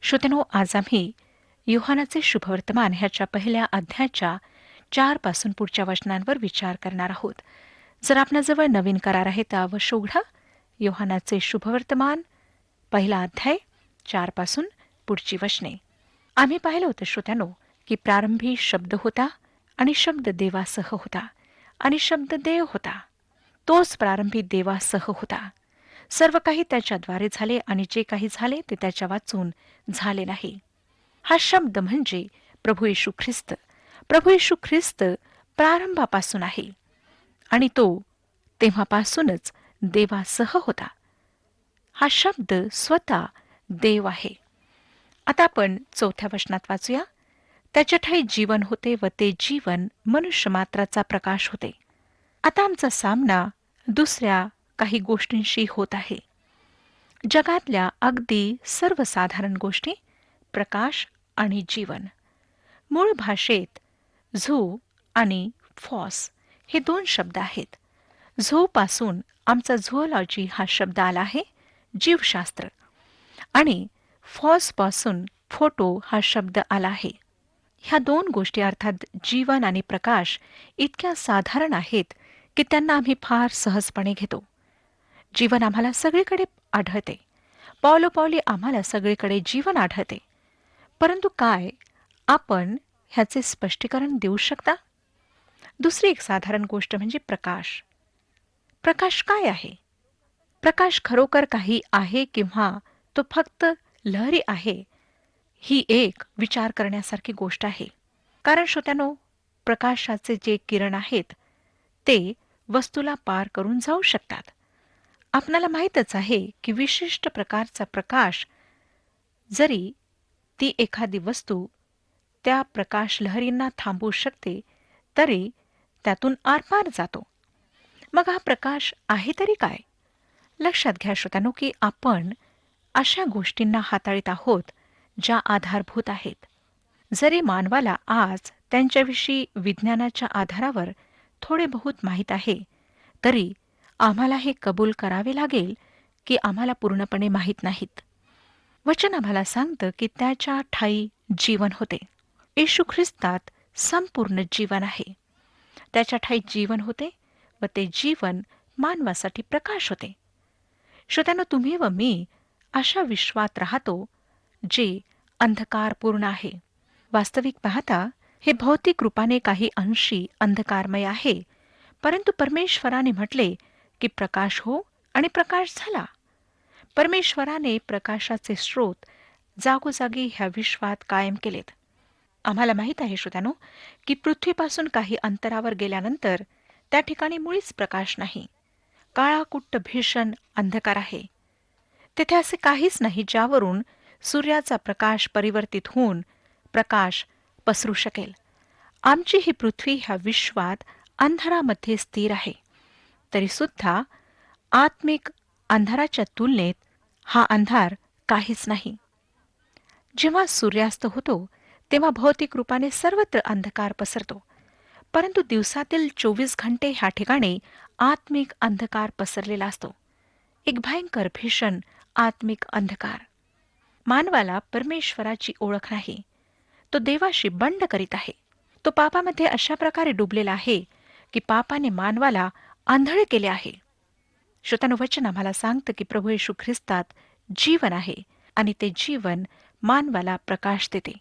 श्रोत्यानो, आज आम्ही योहानाचे शुभवर्तमान ह्याच्या पहिल्या अध्यायाच्या 4 पासून पुढच्या वचनांवर विचार करणार आहोत. जर आपणाजवळ नवीन करार आहे तर अवश्य उघडा. योहानाचे शुभवर्तमान पहिला अध्याय 4 पासून पुढची वचने. आम्ही पाहिलं होतं श्रोत्यानो, की प्रारंभी शब्द होता आणि शब्द देवासह होता आणि शब्द देव होता. तोच प्रारंभी देवासह होता. सर्व काही त्याच्याद्वारे झाले आणि जे काही झाले ते त्याच्या वाचून झाले नाही. हा शब्द म्हणजे प्रभू येशू ख्रिस्त. प्रभू येशू ख्रिस्त प्रारंभापासून आहे आणि तो तेव्हापासूनच देवासह होता. हा शब्द स्वतः देव आहे. आता आपण 4थ्या वचनात वाचूया. त्याच्या ठायी जीवन होते व ते जीवन मनुष्य मात्राचा प्रकाश होते. आता आमचा सामना दुसऱ्या काही गोष्टींशी होत आहे. जगातल्या अगदी सर्वसाधारण गोष्टी, प्रकाश आणि जीवन. मूळ भाषेत झू आणि फॉस हे 2 शब्द आहेत. झू पासून आमचा झुओलॉजी हा शब्द आला आहे, जीवशास्त्र, आणि फॉस पासून फोटो हा शब्द आला आहे. ह्या 2 गोष्टी अर्थात जीवन आणि प्रकाश इतक्या साधारण आहेत की त्यांना आम्ही फार सहजपणे घेतो. जीवन आम्हाला सगळीकडे आढळते. पावलोपावली आम्हाला सगळीकडे जीवन आढळते. परंतु काय आपण ह्याचे स्पष्टीकरण देऊ शकता? दुसरी एक साधारण गोष्ट म्हणजे प्रकाश. प्रकाश काय आहे? प्रकाश खरोखर काही आहे किंवा तो फक्त लहरी आहे? ही एक विचार करण्यासारखी गोष्ट आहे. कारण श्रोत्यानो, प्रकाशाचे जे किरण आहेत ते वस्तूला पार करून जाऊ शकतात. आपणाला माहीतच आहे की विशिष्ट प्रकारचा प्रकाश, जरी ती एखादी वस्तू त्या प्रकाश लहरींना थांबवू शकते, तरी त्यातून आरपार जातो. मग हा प्रकाश आहे तरी काय? लक्षात घ्या श्रोत्यानो, की आपण अशा गोष्टींना हाताळीत आहोत ज्या आधारभूत आहेत. जरी मानवाला आज त्यांच्याविषयी विज्ञानाच्या आधारावर थोडे बहुत माहीत आहे, तरी आम्हाला हे कबूल करावे लागेल की आम्हाला पूर्णपणे माहीत नाहीत. वचन आम्हाला सांगतं की त्याच्या ठायी जीवन होते. येशू ख्रिस्तात संपूर्ण जीवन आहे. त्याच्या ठायी जीवन होते व ते जीवन मानवासाठी प्रकाश होते. श्रोत्यानो, तुम्ही व मी अशा विश्वात राहतो जे अंधकारपूर्ण आहे. वास्तविक पाहता हे भौतिक रूपाने काही अंशी अंधकारमय आहे, परंतु परमेश्वराने म्हटले की प्रकाश हो आणि प्रकाश झाला. परमेश्वराने प्रकाशाचे स्रोत जागोजागी ह्या विश्वात कायम केलेत. आम्हाला माहीत आहे श्रोत्यानो, की पृथ्वीपासून काही अंतरावर गेल्यानंतर त्या ठिकाणी मुळीच प्रकाश नाही. काळाकुट्ट भीषण अंधकार आहे. तेथे असे काहीच नाही ज्यावरून सूर्याचा प्रकाश परिवर्तित होऊन प्रकाश पसरू शकेल. आमची ही पृथ्वी ह्या विश्वात अंधारामध्ये स्थिर आहे. तरी सुद्धा आत्मिक अंधाराच्या तुलनेत हा अंधार काहीच नाही. जेव्हा सूर्यास्त होतो तेव्हा भौतिक रूपाने सर्वत्र अंधकार पसरतो, परंतु दिवसातील 24 घंटे ह्या ठिकाणी आत्मिक अंधकार पसरलेला असतो. एक भयंकर भीषण आत्मिक अंधकार. मानवाला परमेश्वराची ओळख नाही. तो देवाशी बंड करीत आहे. तो पापामध्ये अशा प्रकारे डुबलेला आहे की पापाने मानवाला आंधळे केले आहे. श्रोत्यानो, वचन आम्हाला सांगतं की प्रभू येशू ख्रिस्तात जीवन आहे आणि ते जीवन मानवाला प्रकाश देते.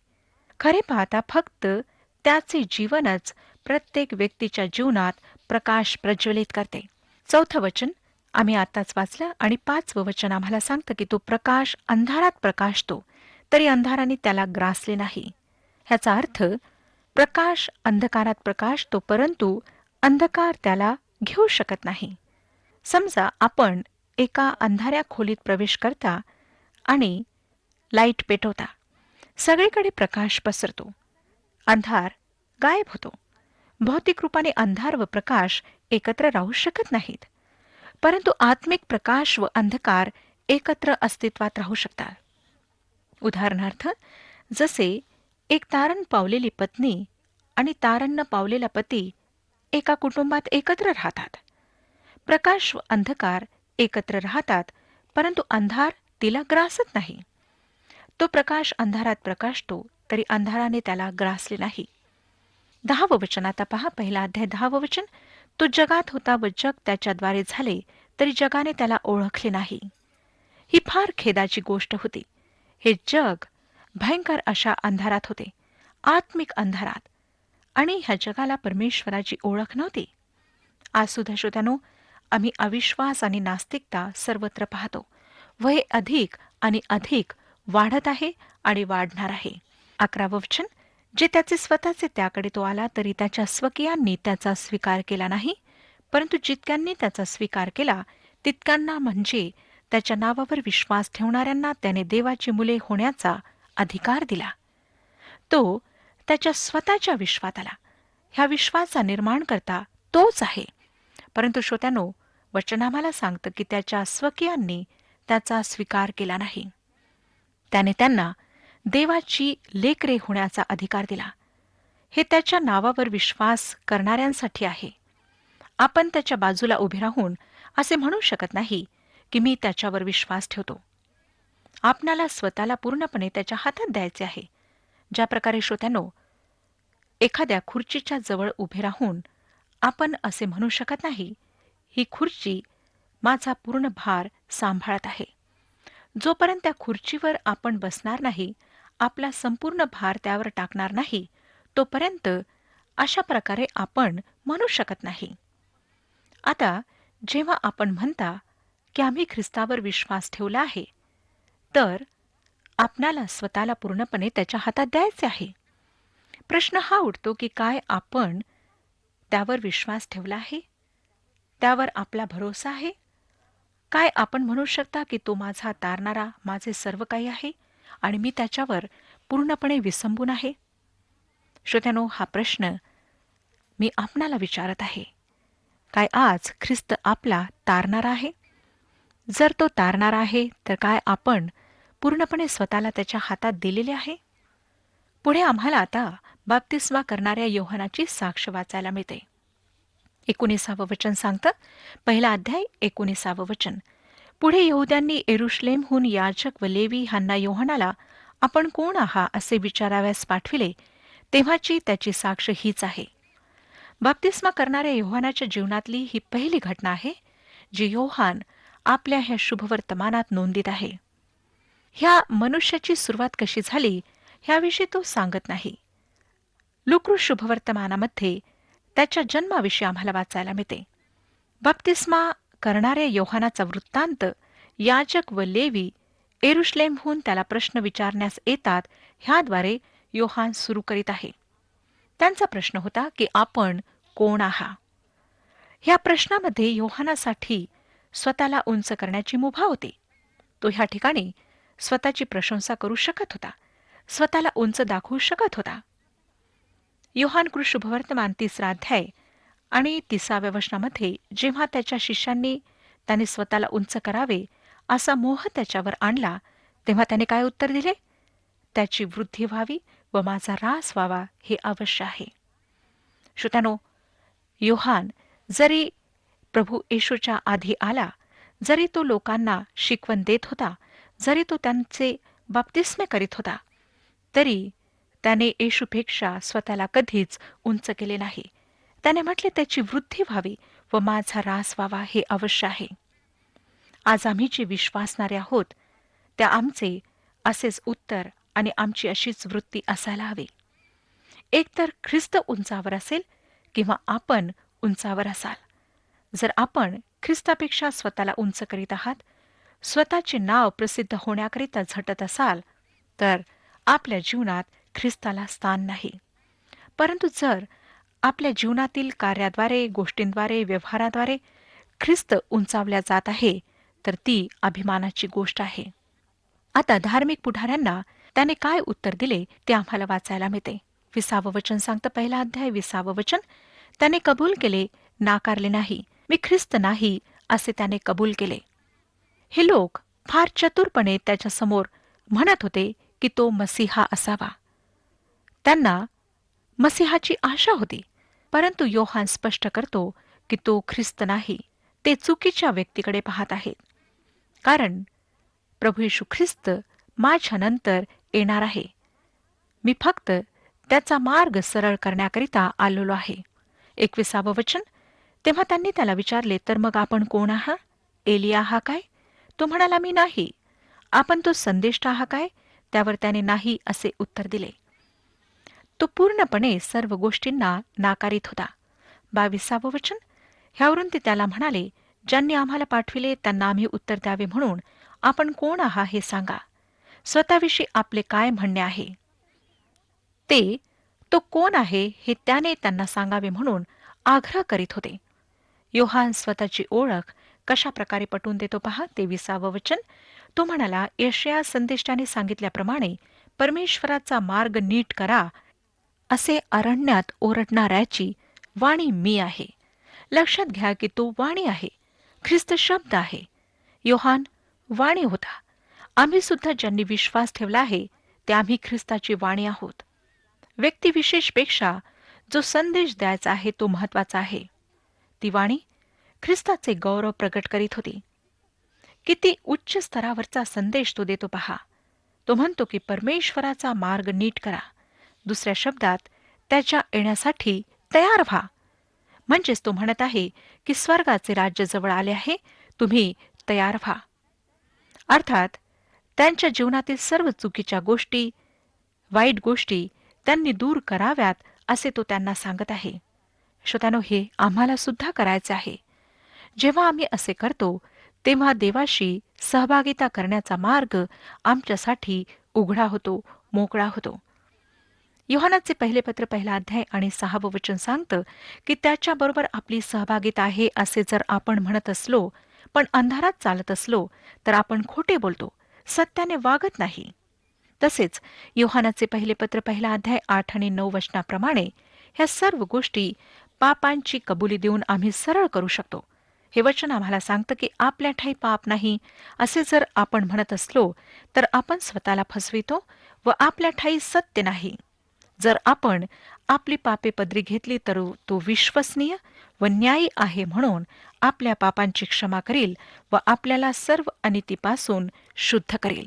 खरे पाहता फक्त त्याचे जीवनच प्रत्येक व्यक्तीच्या जीवनात प्रकाश प्रज्वलित करते. 4थं वचन आम्ही आताच वाचलं आणि 5वं वचन आम्हाला सांगतं की तो प्रकाश अंधारात प्रकाशतो, तरी अंधाराने त्याला ग्रासले नाही. ह्याचा अर्थ प्रकाश अंधकारात प्रकाशतो, परंतु अंधकार त्याला घेऊ शकत नाही. समजा आपण एका अंधाऱ्या खोलीत प्रवेश करता आणि लाईट पेटवता. सगळीकडे प्रकाश पसरतो. अंधार गायब होतो. भौतिक रूपाने अंधार व प्रकाश एकत्र राहू शकत नाहीत, परंतु आत्मिक प्रकाश व अंधकार एकत्र अस्तित्वात राहू शकतात. उदाहरणार्थ, जसे एक तारण पावलेली पत्नी आणि तारण न पावलेला पती एका कुटुंबात एकत्र राहतात. प्रकाश व अंधकार एकत्र राहतात, परंतु अंधार तिला ग्रासत नाही. तो प्रकाश अंधारात प्रकाशतो, तरी अंधाराने त्याला ग्रासले नाही. 10वं वचन आता पहा, पहिला अध्याय 10वं वचन. तो जगात होता व जग त्याच्याद्वारे झाले, तरी जगाने त्याला ओळखले नाही. ही फार खेदाची गोष्ट होती. हे जग भयंकर अशा अंधारात होते, आत्मिक अंधारात, आणि ह्या जगाला परमेश्वराची ओळख नव्हती. आज सुद्धा श्रोत्यानो, आम्ही अविश्वास आणि नास्तिकता सर्वत्र पाहतो व हे अधिक आणि अधिक वाढत आहे आणि वाढणार आहे. 11वं वचन. जे त्याचे स्वतःचे त्याकडे तो आला, तरी त्याच्या स्वकीयांनी त्याचा स्वीकार केला नाही, परंतु जितक्यांनी त्याचा स्वीकार केला तितक्यांना, म्हणजे त्याच्या नावावर विश्वास ठेवणाऱ्यांना, त्याने देवाची मुले होण्याचा अधिकार दिला. तो त्याच्या स्वतःच्या विश्वात आला. ह्या विश्वाचा निर्माण करता तोच आहे. परंतु श्रोत्यानो, वचन आम्हाला सांगतं की त्याच्या स्वकीयांनी त्याचा स्वीकार केला नाही. त्याने त्यांना देवाची लेकरे होण्याचा अधिकार दिला. हे त्याच्या नावावर विश्वास करणाऱ्यांसाठी आहे. आपण त्याच्या बाजूला उभे राहून असे म्हणू शकत नाही की मी त्याच्यावर विश्वास ठेवतो. आपणाला स्वतःला पूर्णपणे त्याच्या हातात द्यायचे आहे. ज्या प्रकारे श्रोत्यानो, एखाद्या खुर्चीच्या जवळ उभे राहून आपण असे म्हणू शकत नाही, ही खुर्ची माझा पूर्ण भार सांभाळत आहे. जोपर्यंत त्या खुर्चीवर आपण बसणार नाही, आपला संपूर्ण भार त्यावर टाकणार नाही, तोपर्यंत अशा प्रकारे आपण म्हणू शकत नाही. आता जेव्हा आपण म्हणता की आम्ही ख्रिस्तावर विश्वास ठेवला आहे, तर आपणाला स्वतःला पूर्णपणे त्याच्या हातात द्यायचे आहे. प्रश्न हा उठतो की काय आपण त्यावर विश्वास ठेवला आहे? त्यावर आपला भरोसा आहे? काय आपण म्हणू शकता की तो माझा तारणारा, माझे सर्व काही आहे आणि मी त्याच्यावर पूर्णपणे विसंबून आहे? श्रोत्यानो, हा प्रश्न मी आपणाला विचारत आहे. काय आज ख्रिस्त आपला तारणारा आहे? जर तो तारणारा आहे, तर काय आपण पूर्णपणे स्वतःला त्याच्या हातात दिलेले आहे? पुढे आम्हाला आता बाप्तिस्मा करणाऱ्या योहानाची साक्ष वाचायला मिळते. 19वं वचन सांगतं, पहिला अध्याय 19वं वचन. पुढे यहूद्यांनी यरुशलेमहून याजक व लेवी ह्यांना योहानाला आपण कोण आहात असे विचाराव्यास पाठविले, तेव्हाची त्याची साक्ष हीच आहे. बाप्तिस्मा करणाऱ्या योहानाच्या जीवनातली ही पहिली घटना आहे जी योहान आपल्या ह्या शुभवर्तमानात नोंदीत आहे. ह्या मनुष्याची सुरुवात कशी झाली ह्याविषयी तो सांगत नाही. लुक्रू शुभवर्तमानामध्ये त्याच्या जन्माविषयी आम्हाला वाचायला मिळते. बाप्तिस्मा करणाऱ्या योहानाचा वृत्तांत याजक व लेवी यरुशलेमहून त्याला प्रश्न विचारण्यास येतात, ह्याद्वारे योहान सुरू करीत आहे. त्यांचा प्रश्न होता की आपण कोण आहात? ह्या प्रश्नामध्ये योहानासाठी स्वतःला उंच करण्याची मुभा होती. तो ह्या ठिकाणी स्वतःची प्रशंसा करू शकत होता, स्वतःला उंच दाखवू शकत होता. योहान कृ शुभवर्तमान 3रा अध्याय आणि 30व्या वचनामध्ये जेव्हा त्याच्या शिष्यांनी त्याने स्वतःला उंच करावे असा मोह त्याच्यावर आणला, तेव्हा त्याने काय उत्तर दिले? त्याची वृद्धी व्हावी व माझा ऱ्हास व्हावा हे अवश्य आहे. श्रोत्यानो, योहान जरी प्रभू येशूच्या आधी आला, जरी तो लोकांना शिकवण देत होता, जरी तो त्यांचे बाप्तिस्मे करीत होता, तरी त्याने येशूपेक्षा स्वतःला कधीच उंच केले नाही. त्याने म्हटले त्याची वृद्धी व्हावी व माझा ऱ्हास व्हावा हे अवश्य आहे. आज आम्ही जे विश्वासणारे आहोत, त्या आमचे असेच उत्तर आणि आमची अशीच वृत्ती असायला हवी. एकतर ख्रिस्त उंचावर असेल किंवा आपण उंचावर असाल. जर आपण ख्रिस्तापेक्षा स्वतःला उंच करीत आहात, स्वतःचे नाव प्रसिद्ध होण्याकरिता झटत असाल, तर आपल्या जीवनात ख्रिस्ताला स्थान नाही. परंतु जर आपल्या जीवनातील कार्याद्वारे, गोष्टींद्वारे, व्यवहाराद्वारे ख्रिस्त उंचावल्या जात आहे, तर ती अभिमानाची गोष्ट आहे. आता धार्मिक पुढाऱ्यांना त्याने काय उत्तर दिले ते आम्हाला वाचायला मिळते. 20वं वचन सांगतं, पहिला अध्याय 20वं वचन. त्याने कबूल केले, नाकारले नाही. मी ख्रिस्त नाही असे त्याने कबूल केले. हे लोक फार चतुरपणे त्याच्यासमोर म्हणत होते की तो मसीहा असावा. त्यांना मसीहाची आशा होती. परंतु योहान स्पष्ट करतो की तो ख्रिस्त नाही. ते चुकीच्या व्यक्तीकडे पाहत आहेत. कारण प्रभू येशू ख्रिस्त माझ्यानंतर येणार आहे. मी फक्त त्याचा मार्ग सरळ करण्याकरिता आलेलो आहे. 21 वचन. तेव्हा त्यांनी त्याला विचारले, तर मग आपण कोण आहात? एलिया हा काय? तो म्हणाला, मी नाही. आपण तो संदेष्टा आहा काय? त्यावर त्याने नाही असे उत्तर दिले. तो पूर्णपणे सर्व गोष्टींना नाकारीत होता. 22 वचन. ह्यावरून ते त्याला म्हणाले, ज्यांनी आम्हाला पाठविले त्यांना आम्ही उत्तर द्यावे म्हणून आपण कोण आहात हे सांगा. स्वतःविषयी आपले काय म्हणणे आहे ते, तो कोण आहे हे त्याने त्यांना सांगावे म्हणून आग्रह करीत होते. योहान स्वतःची ओळख कशा प्रकारे पटवून देतो पहा. 23 वचन. तो म्हणाला, यशया संदेष्टाने सांगितल्याप्रमाणे परमेश्वराचा मार्ग नीट करा, असे अरण्यात ओरडणाऱ्याची वाणी मी आहे. लक्षात घ्या की तो वाणी आहे, ख्रिस्त शब्द आहे. योहान वाणी होता. आम्ही सुद्धा ज्यांनी विश्वास ठेवला आहे ते आम्ही ख्रिस्ताची वाणी आहोत. व्यक्तिविशेषपेक्षा जो संदेश द्यायचा आहे तो महत्वाचा आहे. ती वाणी ख्रिस्ताचे गौरव प्रकट करीत होती. किती उच्च स्तरावरचा संदेश तो देतो पहा. तो म्हणतो की परमेश्वराचा मार्ग नीट करा. दुसऱ्या शब्दात त्याच्या येण्यासाठी तयार व्हा. म्हणजेच तो म्हणत आहे की स्वर्गाचे राज्य जवळ आले आहे, तुम्ही तयार व्हा. अर्थात त्यांच्या जीवनातील सर्व चुकीच्या गोष्टी, वाईट गोष्टी त्यांनी दूर कराव्यात असे तो त्यांना सांगत आहे. श्रोत्यानो, हे आम्हाला सुद्धा करायचे आहे. जेव्हा आम्ही असे करतो तेव्हा देवाशी सहभागिता करण्याचा मार्ग आमच्यासाठी उघडा होतो, मोकळा होतो. योहानाचे पहिले पत्र 1 अध्याय आणि 6 वचन सांगतं की त्याच्याबरोबर आपली सहभागिता आहे असे जर आपण म्हणत असलो पण अंधारात चालत असलो तर आपण खोटे बोलतो, सत्याने वागत नाही. तसेच योहानाचे पहिले पत्र 1 अध्याय 8 आणि 9 वचनाप्रमाणे ह्या सर्व गोष्टी पापांची कबुली देऊन आम्ही सरळ करू शकतो. हे वचन आम्हाला सांगतं की आपल्या ठाई पाप नाही असे जर आपण म्हणत असलो तर आपण स्वतःला फसवितो व आपल्या ठाई सत्य नाही. जर आपण आपली पापे पदरी घेतली तर तो विश्वसनीय व न्यायी आहे म्हणून आपल्या पापांची क्षमा करील व आपल्याला सर्व अनितीपासून शुद्ध करेल.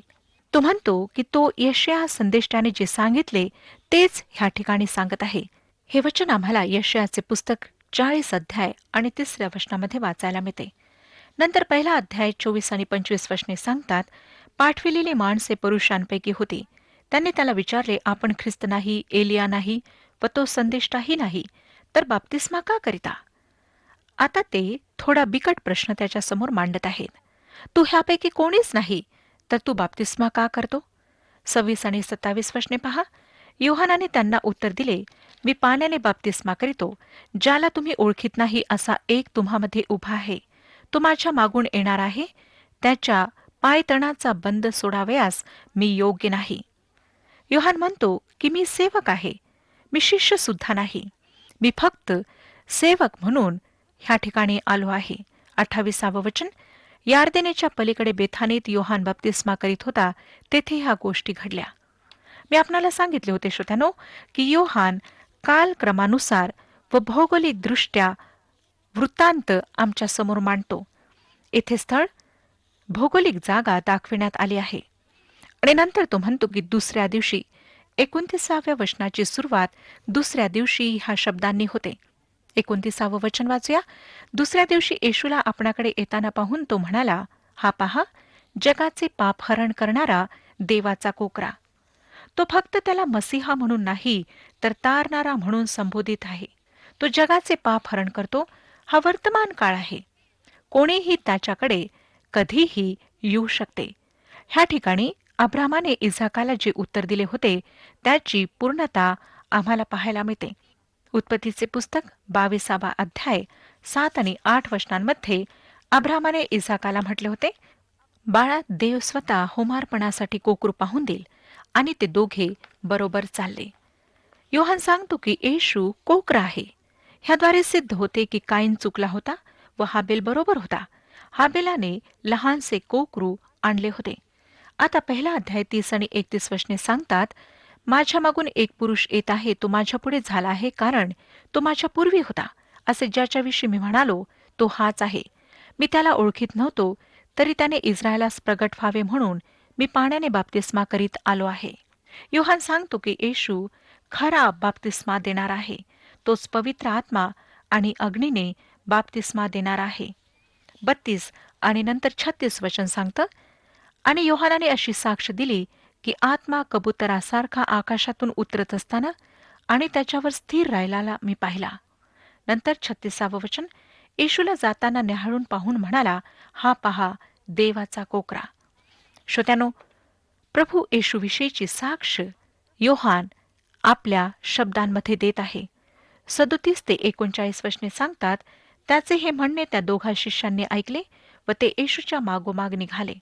तो म्हणतो की तो यशया संदेष्टाने जे सांगितले तेच ह्या ठिकाणी सांगत आहे. हे वचन आम्हाला यशयाचे पुस्तक 40 अध्याय आणि 3 वचनामध्ये वाचायला मिळते. नंतर 1 अध्याय 24 आणि 25 वचने सांगतात, पाठविलेली माणसे पुरुषांपैकी होती. त्यांनी त्याला विचारले, आपण ख्रिस्त नाही, एलिया नाही व तो संदेष्टाही नाही, तर बाप्तिस्मा का करिता? आता ते थोडा बिकट प्रश्न त्याच्यासमोर मांडत आहेत. तू ह्यापैकी कोणीच नाही तर तू बाप्तिस्मा का करतो? 26 आणि 27 वचने पहा. योहानाने त्यांना उत्तर दिले, मी पाण्याने बाप्तिस्मा करीतो, ज्याला तुम्ही ओळखीत नाही असा एक तुम्हामध्ये उभा आहे. तो माझ्या मागून येणार आहे, त्याच्या पायतणाचा बंद सोडावयास मी योग्य नाही. योहान म्हणतो की मी सेवक आहे, मी शिष्य सुद्धा नाही. मी फक्त सेवक म्हणून ह्या ठिकाणी आलो आहे. 28 वचन. यार्देनेच्या पलीकडे बेथानीत योहान बाप्तिस्मा करीत होता, तेथे ह्या गोष्टी घडल्या. मी आपणाला सांगितले होते श्रोत्यानो की योहान कालक्रमानुसार व भौगोलिकदृष्ट्या वृत्तांत आमच्या समोर मांडतो. येथे स्थळ, भौगोलिक जागा दाखविण्यात आली आहे आणि नंतर तो म्हणतो की दुसऱ्या दिवशी 29व्या वचनाची सुरुवात दुसऱ्या दिवशी ह्या शब्दांनी होते. 29 वचन वाचूया. दुसऱ्या दिवशी येशूला आपणाकडे येताना पाहून तो म्हणाला, हा पहा, जगाचे पाप हरण करणारा देवाचा कोकरा. तो फक्त त्याला मसीहा म्हणून नाही तर तारणारा म्हणून संबोधित आहे. तो जगाचे पाप हरण करतो. हा वर्तमान काळ आहे. कोणीही त्याच्याकडे कधीही येऊ शकते. ह्या ठिकाणी अब्रामाने इसाकाला जे उत्तर दिले होते त्याची पूर्णता आम्हाला पाहायला मिळते. उत्पत्तीचे पुस्तक 22 अध्याय 7 आणि 8 वचनांमध्ये अब्रामाने इसाकाला म्हटले होते, बाळा, देव स्वतः होमार्पणासाठी कोकरू पाहून देईल. आणि ते दोघे बरोबर चालले. योहान सांगतो की येशू कोकरा आहे. ह्याद्वारे सिद्ध होते की काईन चुकला होता व हाबेल बरोबर होता. हाबेलाने लहानसे कोकरू आणले होते. आता 1 अध्याय 30 आणि 31 वचने सांगतात, माझ्या मागून एक पुरुष येत आहे, तो माझ्या पुढे झाला आहे, कारण तो माझ्या पूर्वी होता. असे ज्याच्याविषयी मी म्हणालो तो हाच आहे. मी त्याला ओळखीत नव्हतो, तरी त्याने इस्रायलास प्रगट व्हावे म्हणून मी पाण्याने बाप्तिस्मा करीत आलो आहे. योहान सांगतो की येशू खरा बाप्तिस्मा देणार आहे. तोच पवित्र आत्मा आणि अग्नीने बाप्तिस्मा देणार आहे. 32 आणि नंतर 36 वचन सांगतं, आणि योहानाने अशी साक्ष दिली की आत्मा कबुतरासारखा आकाशातून उतरत असताना आणि त्याच्यावर स्थिर राहिलेला मी पाहिला. नंतर 36 वचन, येशूला जाताना न्याहाळून पाहून म्हणाला, हा पहा देवाचा कोकरा. श्रोत्यानो, प्रभू येशूविषयीची साक्ष योहान आपल्या शब्दांमध्ये देत आहे. 37 ते 39 वचने सांगतात, त्याचे हे म्हणणे त्या दोघा शिष्यांनी ऐकले व ते येशूच्या मागोमाग निघाले.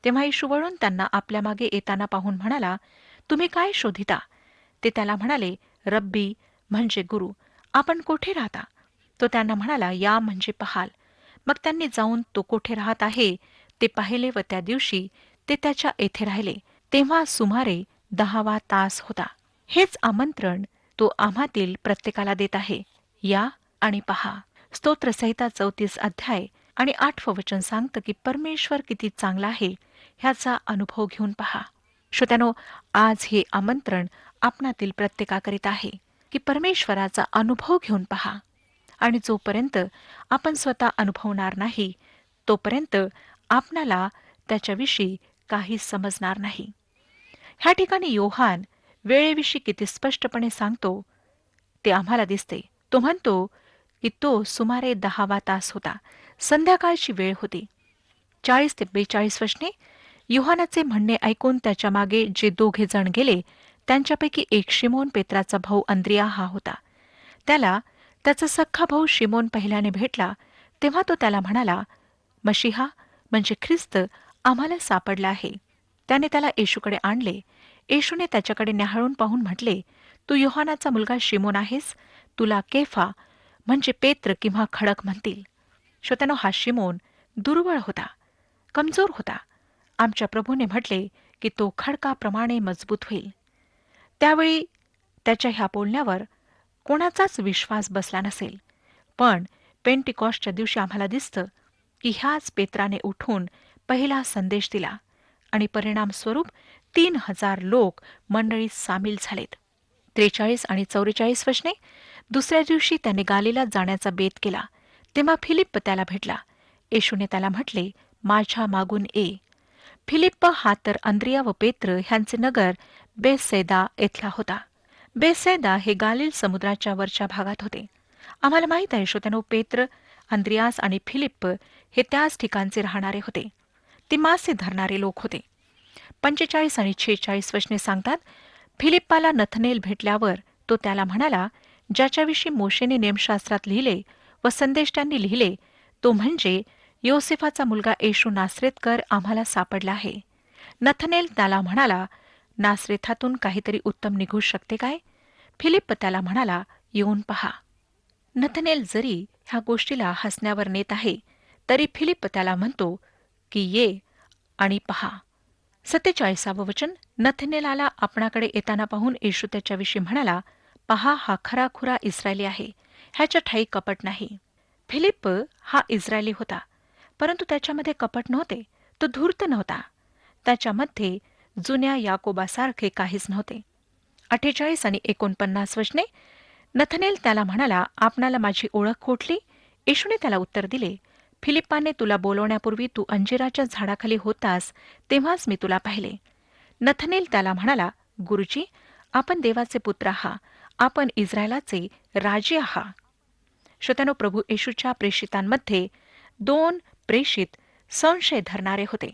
तेव्हा येशू वळून त्यांना आपल्या मागे येताना पाहून म्हणाला, तुम्ही काय शोधिता? ते त्याला म्हणाले, रब्बी म्हणजे गुरु, आपण कोठे राहता? तो त्यांना म्हणाला, या म्हणजे पहाल. मग त्यांनी जाऊन तो कोठे राहत आहे ते पाहिले व त्या दिवशी ते त्याच्या येथे राहिले. तेव्हा सुमारे 10वा तास होता. हेच आमंत्रण तो आम्हातील प्रत्येकाला देत आहे, या आणि पहा. स्तोत्रसंहिता 34 अध्याय आणि 8वं वचन सांगतं की परमेश्वर किती चांगला आहे ह्याचा अनुभव घेऊन पहा. श्रोत्यानो, आज हे आमंत्रण आपणातील प्रत्येकाकरिता आहे की परमेश्वराचा अनुभव घेऊन पहा. आणि जोपर्यंत आपण स्वतः अनुभवणार नाही तोपर्यंत आपणाला त्याच्याविषयी काही समजणार नाही. ह्या ठिकाणी योहान वेळेविषयी किती स्पष्टपणे सांगतो ते आम्हाला दिसते. तो म्हणतो की तो सुमारे 10वा तास होता. संध्याकाळची वेळ होती. 40 ते 42 वचने, योहानाचे म्हणणे ऐकून त्याच्या मागे जे दोघे जण गेले त्यांच्यापैकी एक शिमोन पेत्राचा भाऊ अंद्रिया हा होता. त्याला त्याचा सख्खा भाऊ शिमोन पहिल्याने भेटला तेव्हा तो त्याला म्हणाला, मशिहा म्हणजे ख्रिस्त आम्हाला सापडला आहे. त्याने त्याला येशूकडे आणले. येशूने त्याच्याकडे न्याहाळून पाहून म्हटले, तू योहानाचा मुलगा शिमोन आहेस. तुला केफा म्हणजे पेत्र किंवा खडक म्हणतील. श्रोत्यानो, हा शिमोन दुर्बळ होता, कमजोर होता. आमच्या प्रभूने म्हटले की तो खडकाप्रमाणे मजबूत होईल. त्यावेळी त्याच्या ह्या बोलण्यावर कोणाचाच विश्वास बसला नसेल. पण पेंटिकॉस्टच्या दिवशी आम्हाला दिसतं की ह्याच पेत्राने उठून पहिला संदेश दिला आणि परिणामस्वरूप 3000 लोक मंडळीत सामील झालेत. 43 आणि 44 वचने, दुसऱ्या दिवशी त्याने गालीलात जाण्याचा बेत केला. तेव्हा फिलिप्प त्याला भेटला. येशूने त्याला म्हटले, माझ्या मागून ये. फिलिप्प हा तर अंद्रिया व पेत्र ह्यांचे नगर बेसैदा येथला होता. बेसैदा हे गालिल समुद्राच्या वरच्या भागात होते. आम्हाला माहीत आहे श्रोत्यानो, पेत्र, अंद्रियास आणि फिलिप्प हे त्याच ठिकाणचे राहणारे होते. ते मासे धरणारे लोक होते. 45 आणि 46 वचने सांगतात, फिलिप्पाला नथनेल भेटल्यावर तो त्याला म्हणाला, ज्याच्याविषयी मोशेने नेमशास्त्रात लिहिले व संदेष्टांनी लिहिले, तो म्हणजे योसेफाचा मुलगा येशू नासरेतकर आम्हाला सापडला आहे. नथनेल त्याला म्हणाला, नासरेथातून काहीतरी उत्तम निघू शकते काय? फिलिप्प त्याला म्हणाला, येऊन पहा. नथनेल जरी ह्या गोष्टीला हसण्यावर नेत आहे तरी फिलिप्प त्याला म्हणतो की ये आणि पहा. 47वं वचन, नथनेलाला आपणाकडे येताना पाहून येशू त्याच्याविषयी म्हणाला, पहा हा खराखुरा इस्रायली आहे, ह्याच्या ठाई कपट नाही. फिलिप्प हा इस्रायली होता, परंतु त्याच्यामध्ये कपट नव्हते. तो धूर्त नव्हता. त्याच्यामध्ये जुन्या याकोबासारखे काहीच नव्हते. 48 आणि 49 वचने, नथनेल त्याला म्हणाला, आपणाला माझी ओळख कोठली? येशूने त्याला उत्तर दिले, फिलिप्पाने तुला बोलवण्यापूर्वी तू अंजिराच्या झाडाखाली होतास तेव्हाच मी तुला पाहिले. नथनेल त्याला म्हणाला, गुरुजी, आपण देवाचे पुत्र आहात, आपण इस्रायलाचे राजे आहात. श्रोत्यानो, प्रभू येशूच्या प्रेषितांमध्ये 2 प्रेषित संशय धरणारे होते.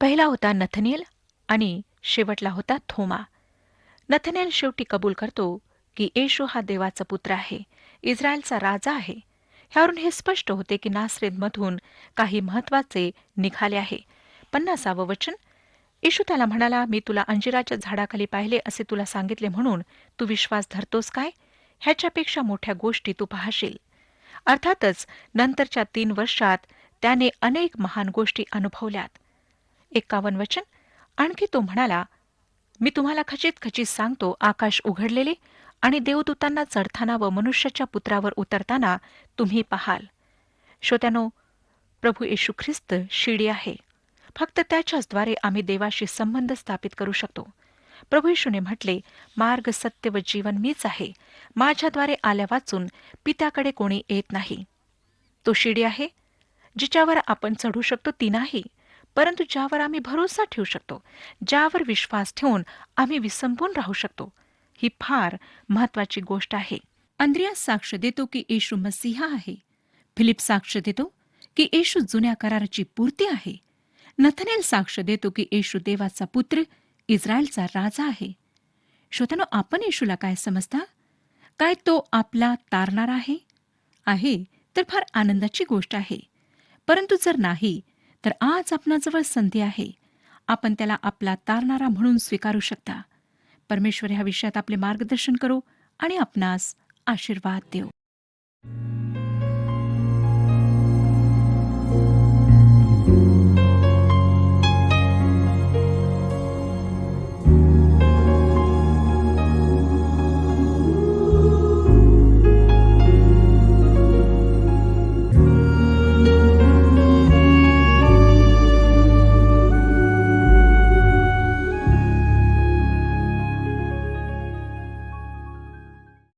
पहिला होता नथनेल आणि शेवटला होता थोमा. नथनेल शेवटी कबूल करतो की येशू हा देवाचा पुत्र आहे, इस्रायलचा राजा आहे. ह्यावरून हे स्पष्ट होते की नासरेतमधून काही महत्वाचे निघाले आहे. 50वं वचन, येशू त्याला म्हणाला, मी तुला अंजिराच्या झाडाखाली पाहिले असे तुला सांगितले म्हणून तू विश्वास धरतोस काय? ह्याच्यापेक्षा मोठ्या गोष्टी तू पाहशील. अर्थातच नंतरच्या 3 वर्षात त्याने अनेक महान गोष्टी अनुभवल्यात. 51 वचन, आणखी तो म्हणाला, मी तुम्हाला खचित खचित सांगतो, आकाश उघडलेले आणि देवदूतांना चढताना व मनुष्याच्या पुत्रावर उतरताना तुम्ही पाहाल. श्रोत्यानो, प्रभू येशू ख्रिस्त शिडी आहे. फक्त त्याच्याचद्वारे आम्ही देवाशी संबंध स्थापित करू शकतो. प्रभू येशूने म्हटले, मार्ग, सत्य व जीवन मीच आहे. माझ्याद्वारे आल्या वाचून पित्याकडे कोणी येत नाही. तो शिडी आहे जिच्यावर आपण चढू शकतो ती नाही, परंतु ज्यावर आम्ही भरोसा ठेवू शकतो, ज्यावर विश्वास ठेवून आम्ही विसंबून राहू शकतो. ही फार महत्वाची गोष्ट आहे. अंद्रियास साक्ष देतो की येशू मसीहा आहे. फिलिप साक्ष देतो की येशू जुन्या कराराची पूर्ती आहे. नथनेल साक्ष देतो की येशू देवाचा पुत्र, इस्रायलचा राजा आहे. श्रोत्यानो, आपण येशूला काय समजता? काय तो आपला तारणारा आहे? आहे तर फार आनंदाची गोष्ट आहे. परंतु जर नाही, तर आज आपणाजवळ संधी आहे. आपण त्याला आपला तारणारा म्हणून स्वीकारू शकता. परमेश्वर ह्या विषयात आपले मार्गदर्शन करो आणि आपणास आशीर्वाद देव.